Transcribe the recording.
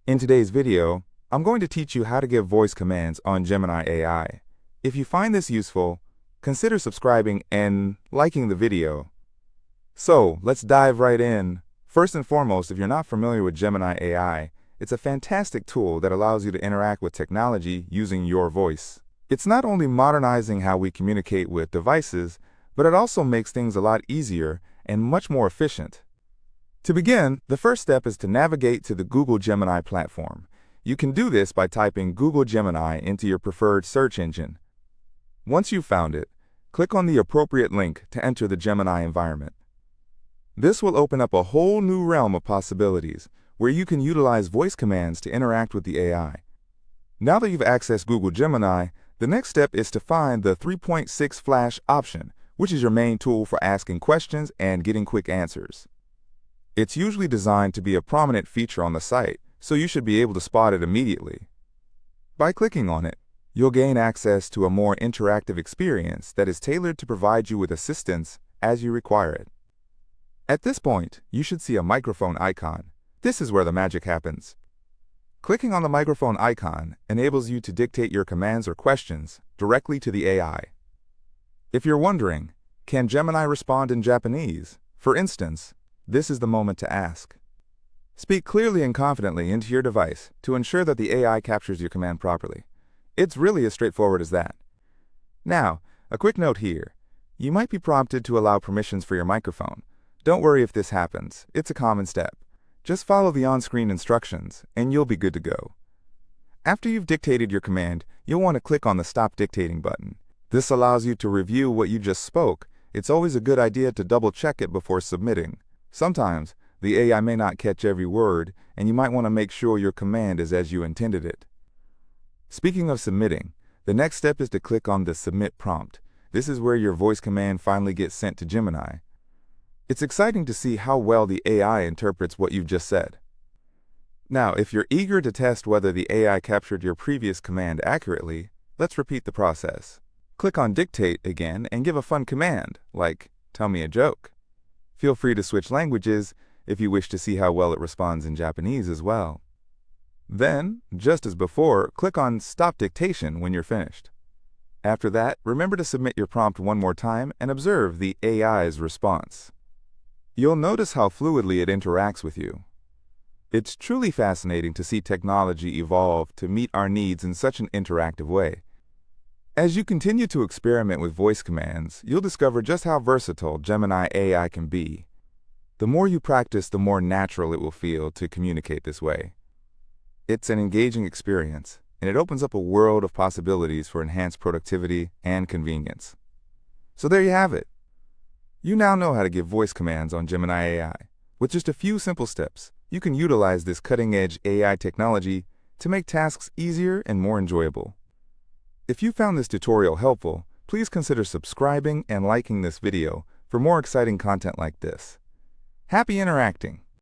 In today's video, I'm going to teach you how to give voice commands on Gemini AI. If you find this useful, consider subscribing and liking the video. So, let's dive right in. First and foremost, if you're not familiar with Gemini AI, it's a fantastic tool that allows you to interact with technology using your voice. It's not only modernizing how we communicate with devices, but it also makes things a lot easier and much more efficient. To begin, the first step is to navigate to the Google Gemini platform. You can do this by typing Google Gemini into your preferred search engine. Once you've found it, click on the appropriate link to enter the Gemini environment. This will open up a whole new realm of possibilities where you can utilize voice commands to interact with the AI. Now that you've accessed Google Gemini, the next step is to find the 3.6 flash option, which is your main tool for asking questions and getting quick answers. It's usually designed to be a prominent feature on the site, so you should be able to spot it immediately. By clicking on it, you'll gain access to a more interactive experience that is tailored to provide you with assistance as you require it. At this point, you should see a microphone icon. This is where the magic happens. Clicking on the microphone icon enables you to dictate your commands or questions directly to the AI. If you're wondering, can Gemini respond in Japanese? For instance, this is the moment to ask. Speak clearly and confidently into your device to ensure that the AI captures your command properly. It's really as straightforward as that. Now, a quick note here. You might be prompted to allow permissions for your microphone. Don't worry if this happens. It's a common step. Just follow the on-screen instructions, and you'll be good to go. After you've dictated your command, you'll want to click on the Stop Dictating button. This allows you to review what you just spoke. It's always a good idea to double-check it before submitting. Sometimes, the AI may not catch every word, and you might want to make sure your command is as you intended it. Speaking of submitting, the next step is to click on the Submit prompt. This is where your voice command finally gets sent to Gemini. It's exciting to see how well the AI interprets what you've just said. Now, if you're eager to test whether the AI captured your previous command accurately, let's repeat the process. Click on Dictate again and give a fun command, like, tell me a joke. Feel free to switch languages if you wish to see how well it responds in Japanese as well. Then, just as before, click on Stop Dictation when you're finished. After that, remember to submit your prompt one more time and observe the AI's response. You'll notice how fluidly it interacts with you. It's truly fascinating to see technology evolve to meet our needs in such an interactive way. As you continue to experiment with voice commands, you'll discover just how versatile Gemini AI can be. The more you practice, the more natural it will feel to communicate this way. It's an engaging experience, and it opens up a world of possibilities for enhanced productivity and convenience. So there you have it. You now know how to give voice commands on Gemini AI. With just a few simple steps, you can utilize this cutting-edge AI technology to make tasks easier and more enjoyable. If you found this tutorial helpful, please consider subscribing and liking this video for more exciting content like this. Happy interacting!